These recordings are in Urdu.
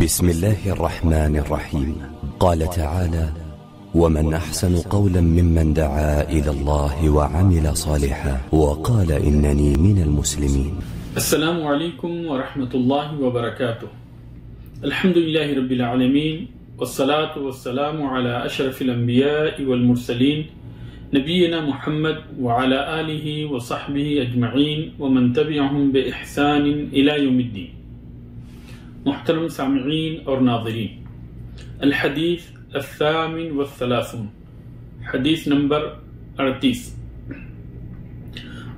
بسم الله الرحمن الرحيم. قال تعالى: ومن أحسن قولا ممن دعا إلى الله وعمل صالحا وقال إنني من المسلمين. السلام علیکم ورحمۃ اللہ وبرکاتہ. الحمد للہ رب العالمین والصلاة والسلام علی اشرف الانبیاء والمرسلین نبینا محمد وعلی آلہ وصحبہ اجمعین ومن تبعہم بإحسان الی یوم الدین. محترم سامعین اور ناظرین، الحدیث الثامن والثلاثون، حدیث نمبر 38.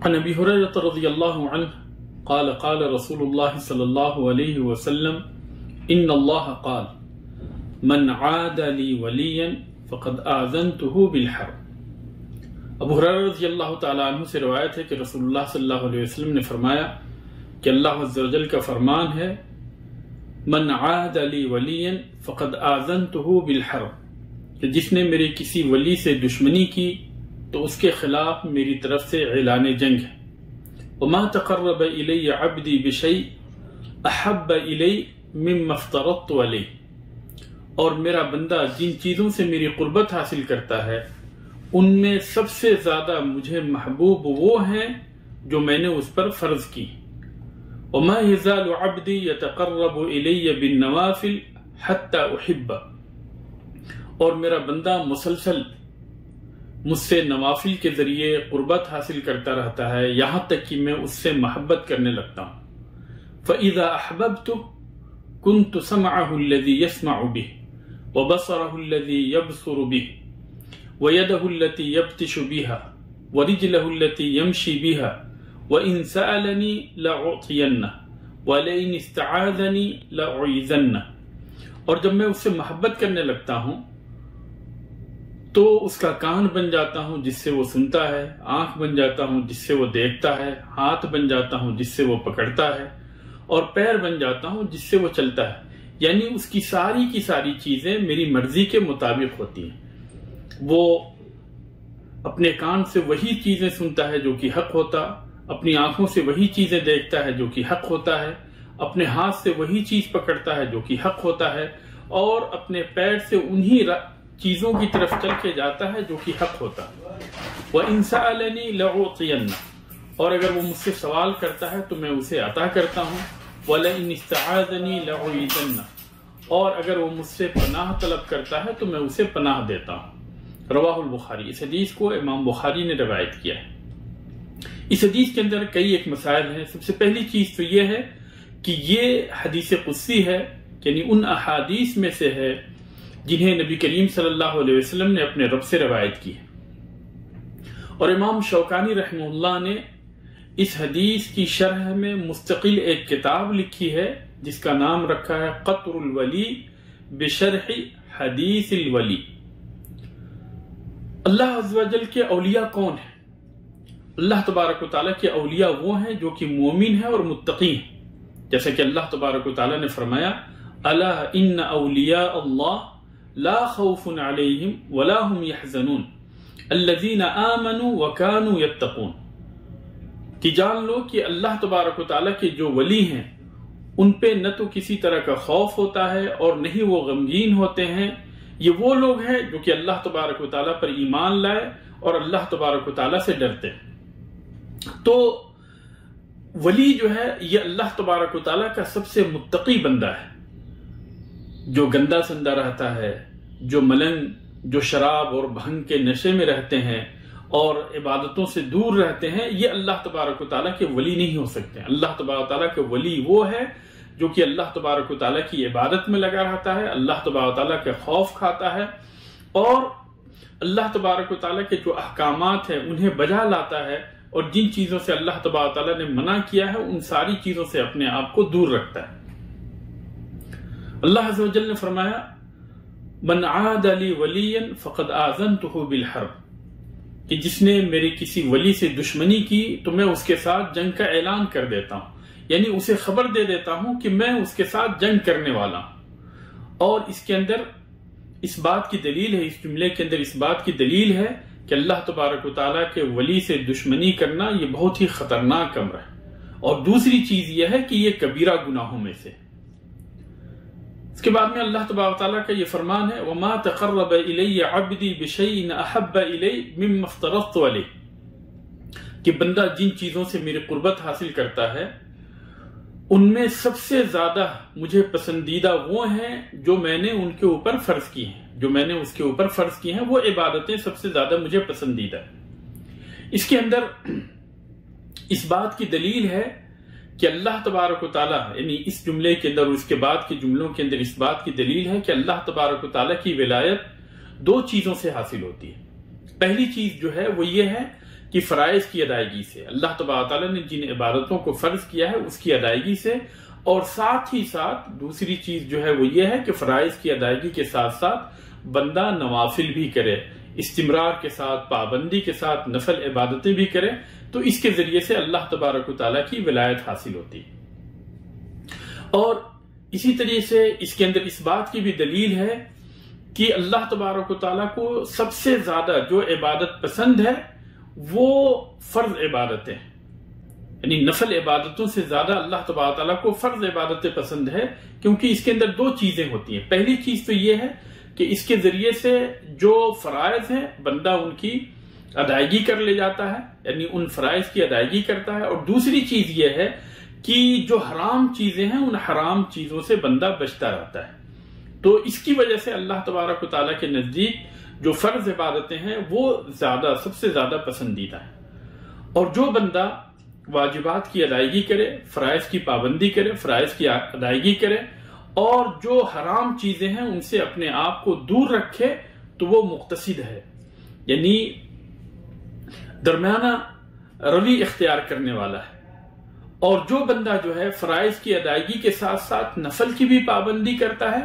عن ابی ہریرہ رضی اللہ عنہ قال قال رسول اللہ صلی اللہ علیہ وسلم ان اللہ قال من عاد لی ولیا فقد آذنته بالحرب. ابو ہریرہ رضی اللہ تعالیٰ عنہ سے روایت ہے کہ رسول اللہ صلی اللہ علیہ وسلم نے فرمایا کہ اللہ عز و جل کا فرمان ہے: من عاد لی ولیا فقد آذنته بالحرب، کہ جس نے میرے کسی ولی سے دشمنی کی تو اس کے خلاف میری طرف سے اعلان جنگ ہے. وما تقرب الی عبدی بشیء احب الی مما افترضت علیہ، اور میرا بندہ جن چیزوں سے میری قربت حاصل کرتا ہے ان میں سب سے زیادہ مجھے محبوب وہ ہیں جو میں نے اس پر فرض کی. وما يزال عبدی يتقرب الی بالنوافل حتی احبہ، اور میرا بندہ مسلسل مجھ سے نوافل کے ذریعے قربت حاصل کرتا رہتا ہے یہاں تک کہ میں اس سے محبت کرنے لگتا ہوں. فَإِذَا أَحْبَبْتُ كُنْتُ سَمْعَهُ الَّذِي يَسْمَعُ بِهِ وَبَصَرَهُ الَّذِي يَبْصُرُ بِهِ وَيَدَهُ الَّتِي يَبْتِشُ بِهَا وَرِجْلَهُ الَّتِي يَمْشِي بِهَا وَإِن سَأَلَنِي لَأُعْطِيَنَّهُ وَلَئِنِ اسْتَعَاذَنِي لَأُعِيذَنَّهُ. اور جب میں اس سے محبت کرنے لگتا ہوں تو اس کا کان بن جاتا ہوں جس سے وہ سنتا ہے، آنکھ بن جاتا ہوں جس سے وہ دیکھتا ہے، ہاتھ بن جاتا ہوں جس سے وہ پکڑتا ہے، اور پیر بن جاتا ہوں جس سے وہ چلتا ہے. یعنی اس کی ساری چیزیں میری مرضی کے مطابق ہوتی ہیں. وہ اپنے کان سے وہی چیزیں سنتا ہے جو کہ حق ہوتا، اپنی آنکھوں سے وہی چیزیں دیکھتا ہے جو کہ حق ہوتا ہے، اپنے ہاتھ سے وہی چیز پکڑتا ہے جو کہ حق ہوتا ہے، اور اپنے پیر سے انہی چیزوں کی طرف چل کے جاتا ہے جو کہ حق ہوتا ہے. وَإِن سَأَلَنِي لَأُعْطِيَنَّهُ، اور اگر وہ مجھ سے سوال کرتا ہے تو میں اسے عطا کرتا ہوں. وَلَئِنِ اسْتَعَاذَنِي لَأُعِيذَنَّهُ، اور اگر وہ مجھ سے پناہ طلب کرتا ہے تو میں اسے پناہ دیتا ہوں. رواہ البخاری. اس حدیث کو امام بخاری نے روایت کیا ہے. اس حدیث کے اندر کئی ایک مسائل ہیں. سب سے پہلی چیز تو یہ ہے کہ یہ حدیث قدسی ہے، یعنی ان احادیث میں سے ہے جنہیں نبی کریم صلی اللہ علیہ وسلم نے اپنے رب سے روایت کی ہے. اور امام شوکانی رحمہ اللہ نے اس حدیث کی شرح میں مستقل ایک کتاب لکھی ہے جس کا نام رکھا ہے قطر الولی بشرح حدیث الولی. اللہ عز و جل کے اولیاء کون ہیں؟ اللہ تبارک و تعالیٰ کے اولیاء وہ ہیں جو کہ مومن ہیں اور متقی ہیں. جیسے کہ اللہ تبارک و تعالیٰ نے فرمایا: الا ان اولیاء اللہ لا خوف علیہم ولا هم يحزنون الذین آمنوا وكانوا يتقون. کہ جان لو کہ اللہ تبارک و تعالیٰ کے جو ولی ہیں ان پہ نہ تو کسی طرح کا خوف ہوتا ہے اور نہ ہی وہ غمگین ہوتے ہیں. یہ وہ لوگ ہیں جو کہ اللہ تبارک و تعالیٰ پر ایمان لائے اور اللہ تبارک و تعالیٰ سے ڈرتے ہیں. تو ولی جو ہے یہ اللہ تبارک و تعالیٰ کا سب سے متقی بندہ ہے. جو گندا سندہ رہتا ہے، جو ملنگ، جو شراب اور بھنگ کے نشے میں رہتے ہیں اور عبادتوں سے دور رہتے ہیں، یہ اللہ تبارک و تعالیٰ کے ولی نہیں ہو سکتے. اللہ تبارک و تعالیٰ کے ولی وہ ہے جو کہ اللہ تبارک و تعالیٰ کی عبادت میں لگا رہتا ہے، اللہ تبارک و تعالیٰ کے خوف کھاتا ہے، اور اللہ تبارک و تعالیٰ کے جو احکامات ہیں انہیں بجا لاتا ہے، اور جن چیزوں سے اللہ تبارک و تعالیٰ نے منع کیا ہے ان ساری چیزوں سے اپنے آپ کو دور رکھتا ہے. اللہ عز و جل نے فرمایا: من عاد لی ولیا فقد آذنته بالحرب، کہ جس نے میرے کسی ولی سے دشمنی کی تو میں اس کے ساتھ جنگ کا اعلان کر دیتا ہوں، یعنی اسے خبر دے دیتا ہوں کہ میں اس کے ساتھ جنگ کرنے والا ہوں. اور اس کے اندر اس بات کی دلیل ہے، اس جملے کے اندر اس بات کی دلیل ہے کہ اللہ تبارک و تعالیٰ کے ولی سے دشمنی کرنا یہ بہت ہی خطرناک امر ہے. اور دوسری چیز یہ ہے کہ یہ کبیرہ گناہوں میں سے. اس کے بعد میں اللہ تبارک تعالیٰ کا یہ فرمان ہے وَمَا تَقَرَّبَ إِلَيَّ عَبْدِي بِشَيْءٍ أَحَبَّ إِلَيَّ مِمَّا افْتَرَضْتُ عَلَيْهِ، کہ بندہ جن چیزوں سے میری قربت حاصل کرتا ہے ان میں سب سے زیادہ مجھے پسندیدہ وہ ہیں جو میں نے ان کے اوپر فرض کی ہیں، جو میں نے اس کے اوپر فرض کی ہیں وہ عبادتیں سب سے زیادہ مجھے پسندیدہ ہیں۔ اس کے اندر اس بات کی دلیل ہے کہ اللہ تبارک و تعالیٰ، یعنی اس جملے کے اندر اور اس کے بعد کے جملوں کے اندر اس بات کی دلیل ہے کہ اللہ تبارک و تعالیٰ کی ولایت دو چیزوں سے حاصل ہوتی ہے۔ پہلی چیز جو ہے وہ یہ ہے کہ فرائض کی ادائیگی سے، اللہ تبارک و تعالیٰ نے جن عبادتوں کو فرض کیا ہے اس کی ادائیگی سے، اور ساتھ ہی ساتھ دوسری چیز جو ہے وہ یہ ہے کہ فرائض کی ادائیگی کے ساتھ ساتھ بندہ نوافل بھی کرے، استمرار کے ساتھ، پابندی کے ساتھ نفل عبادتیں بھی کرے، تو اس کے ذریعے سے اللہ تبارک و تعالیٰ کی ولایت حاصل ہوتی ہے۔ اور اسی طریقے سے اس کے اندر اس بات کی بھی دلیل ہے کہ اللہ تبارک و تعالیٰ کو سب سے زیادہ جو عبادت پسند ہے وہ فرض عبادتیں، یعنی نفل عبادتوں سے زیادہ اللہ تبارک و تعالیٰ کو فرض عبادتیں پسند ہے، کیونکہ اس کے اندر دو چیزیں ہوتی ہیں۔ پہلی چیز تو یہ ہے کہ اس کے ذریعے سے جو فرائض ہیں بندہ ان کی ادائیگی کر لے جاتا ہے، یعنی ان فرائض کی ادائیگی کرتا ہے، اور دوسری چیز یہ ہے کہ جو حرام چیزیں ہیں ان حرام چیزوں سے بندہ بچتا رہتا ہے۔ تو اس کی وجہ سے اللہ تبارک و تعالیٰ کے نزدیک جو فرض عبادتیں ہیں وہ زیادہ، سب سے زیادہ پسندیدہ ہیں۔ اور جو بندہ واجبات کی ادائیگی کرے، فرائض کی پابندی کرے، فرائض کی ادائیگی کرے، اور جو حرام چیزیں ہیں ان سے اپنے آپ کو دور رکھے تو وہ مقتصد ہے، یعنی درمیانہ روی اختیار کرنے والا ہے۔ اور جو بندہ جو ہے فرائض کی ادائیگی کے ساتھ ساتھ نفل کی بھی پابندی کرتا ہے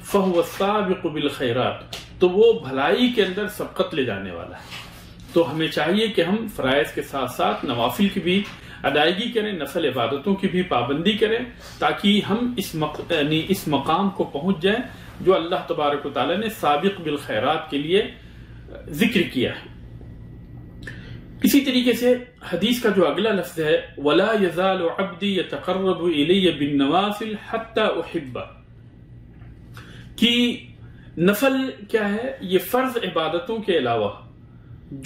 فَهُوَ السَّابِقُ بِالْخَيْرَاتِ، تو وہ بھلائی کے اندر سبقت لے جانے والا ہے۔ تو ہمیں چاہیے کہ ہم فرائض کے ساتھ ساتھ نوافل کی بھی ادائیگی کریں، نفل عبادتوں کی بھی پابندی کریں، تاکہ ہم اس مقام کو پہنچ جائیں جو اللہ تبارک و تعالیٰ نے سابق بالخیرات کے لیے ذکر کیا ہے۔ اسی طریقے سے حدیث کا جو اگلا لفظ ہے وَلَا يَزَالُ عَبْدِي يَتَقَرَّبُ إِلَيَّ بِالنَّوَافِلِ حَتَّى أُحِبَّهُ، کہ نفل کیا ہے؟ یہ فرض عبادتوں کے علاوہ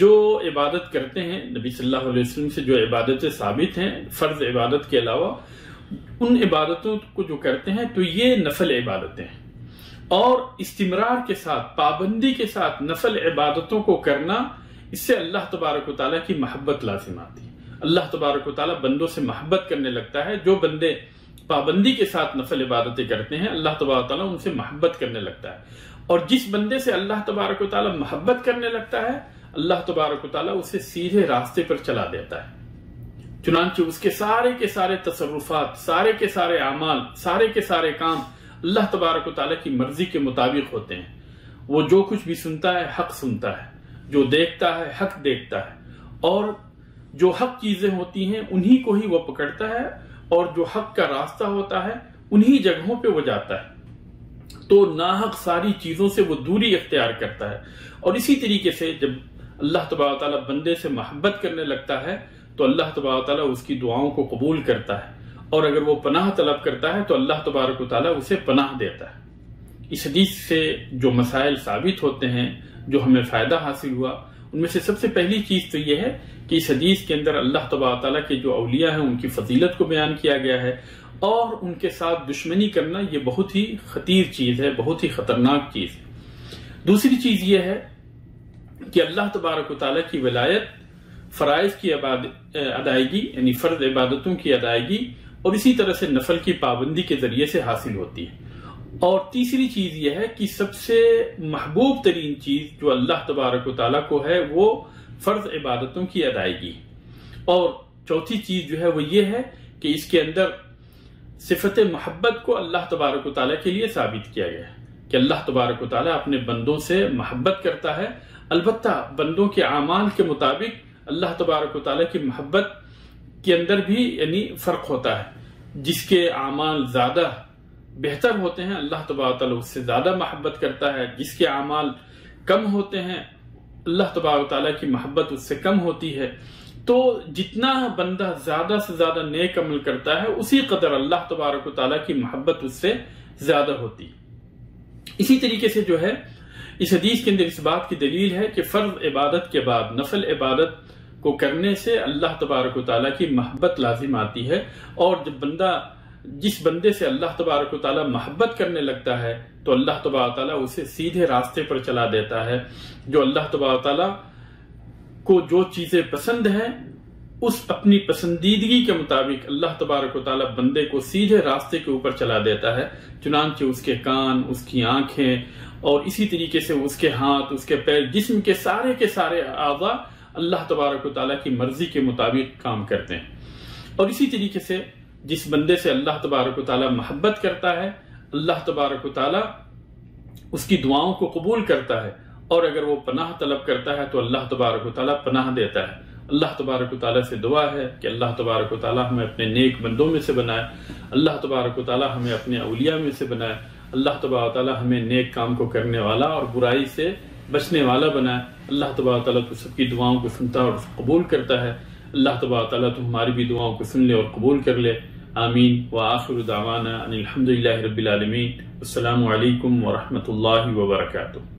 جو عبادت کرتے ہیں، نبی صلی اللہ علیہ وسلم سے جو عبادتیں ثابت ہیں فرض عبادت کے علاوہ، ان عبادتوں کو جو کرتے ہیں تو یہ نفل عبادتیں ہیں، اور استمرار کے ساتھ، پابندی کے ساتھ نفل عبادتوں کو کرنا، اس سے اللہ تبارک و تعالیٰ کی محبت لازم آتی ہے۔ اللہ تبارک و تعالیٰ بندوں سے محبت کرنے لگتا ہے۔ جو بندے پابندی کے ساتھ نفل عبادتیں کرتے ہیں اللہ تبارک و تعالیٰ ان سے محبت کرنے لگتا ہے، اور جس بندے سے اللہ تبارک و تعالیٰ محبت کرنے لگتا ہے اللہ تبارک و تعالیٰ اسے سیدھے راستے پر چلا دیتا ہے۔ چنانچہ اس کے سارے تصرفات، سارے کے سارے اعمال، سارے کے سارے کام اللہ تبارک و تعالیٰ کی مرضی کے مطابق ہوتے ہیں۔ وہ جو کچھ بھی سنتا ہے حق سنتا ہے، جو دیکھتا ہے حق دیکھتا ہے، اور جو حق چیزیں ہوتی ہیں انہی کو ہی وہ پکڑتا ہے، اور جو حق کا راستہ ہوتا ہے انہی جگہوں پہ وہ جاتا ہے۔ تو ناحق ساری چیزوں سے وہ دوری اختیار کرتا ہے۔ اور اسی طریقے سے جب اللہ تبارک تعالیٰ بندے سے محبت کرنے لگتا ہے تو اللہ تبارک تعالیٰ اس کی دعاؤں کو قبول کرتا ہے، اور اگر وہ پناہ طلب کرتا ہے تو اللہ تبارک تعالیٰ اسے پناہ دیتا ہے۔ اس حدیث سے جو مسائل ثابت ہوتے ہیں، جو ہمیں فائدہ حاصل ہوا، ان میں سے سب سے پہلی چیز تو یہ ہے کہ اس حدیث کے اندر اللہ تبارک تعالیٰ کے جو اولیاء ہیں ان کی فضیلت کو بیان کیا گیا ہے، اور ان کے ساتھ دشمنی کرنا یہ بہت ہی خطیر چیز ہے، بہت ہی خطرناک چیز ہے۔ دوسری چیز یہ ہے کہ اللہ تبارک و تعالیٰ کی ولایت فرائض کی ادائیگی، یعنی فرض عبادتوں کی ادائیگی، اور اسی طرح سے نفل کی پابندی کے ذریعے سے حاصل ہوتی ہے۔ اور تیسری چیز یہ ہے کہ سب سے محبوب ترین چیز جو اللہ تبارک و تعالیٰ کو ہے وہ فرض عبادتوں کی ادائیگی، اور چوتھی چیز جو ہے وہ یہ ہے کہ اس کے اندر صفت محبت کو اللہ تبارک و تعالیٰ کے لیے ثابت کیا گیا ہے کہ اللہ تبارک و تعالیٰ اپنے بندوں سے محبت کرتا ہے۔ البتہ بندوں کے اعمال کے مطابق اللہ تبارک و تعالیٰ کی محبت کے اندر بھی یعنی فرق ہوتا ہے۔ جس کے اعمال زیادہ بہتر ہوتے ہیں اللہ تبارک و تعالیٰ اس سے زیادہ محبت کرتا ہے، جس کے اعمال کم ہوتے ہیں اللہ تبارک و تعالیٰ کی محبت اس سے کم ہوتی ہے۔ تو جتنا بندہ زیادہ سے زیادہ نیک عمل کرتا ہے اسی قدر اللہ تبارک و تعالیٰ کی محبت اس سے زیادہ ہوتی۔ اسی طریقے سے جو ہے اس حدیث کے اندر اس بات کی دلیل ہے کہ فرض عبادت کے بعد نفل عبادت کو کرنے سے اللہ تبارک و تعالیٰ کی محبت لازم آتی ہے، اور جس بندے سے اللہ تبارک و تعالیٰ محبت کرنے لگتا ہے تو اللہ تبارک و تعالیٰ اسے سیدھے راستے پر چلا دیتا ہے۔ جو اللہ تبارک و تعالیٰ کو جو چیزیں پسند ہیں اس اپنی پسندیدگی کے مطابق اللہ تبارک و تعالیٰ بندے کو سیدھے راستے کے اوپر چلا دیتا ہے، چنانچہ اس کے کان، اس کی آنکھیں اور اسی طریقے سے اس کے ہاتھ، اس کے پیر، جسم کے سارے اعضاء اللہ تبارک و تعالیٰ کی مرضی کے مطابق کام کرتے ہیں۔ اور اسی طریقے سے جس بندے سے اللہ تبارک و تعالیٰ محبت کرتا ہے، اللہ تبارک و تعالیٰ اس کی دعاؤں کو قبول کرتا ہے، اور اگر وہ پناہ طلب کرتا ہے تو اللہ تبارک و تعالیٰ پناہ دیتا ہے۔ اللہ تبارک و تعالیٰ سے دعا ہے کہ اللہ تبارک و تعالیٰ ہمیں اپنے نیک بندوں میں سے بنائے، اللہ تبارک و تعالیٰ ہمیں اپنے اولیاء میں سے بنائے، اللہ تبارک و تعالیٰ ہمیں نیک کام کو کرنے والا اور برائی سے بچنے والا بنائے۔ اللہ تبارک و تعالیٰ تو سب کی دعاؤں کو سنتا اور قبول کرتا ہے۔ اللہ تبارک و تعالیٰ تو ہماری بھی دعاؤں کو سن لے اور قبول کر لے، آمین۔ وآخر دعوانا ان الحمدللہ رب العالمین۔ السلام علیکم ورحمۃ اللہ وبرکاتہ۔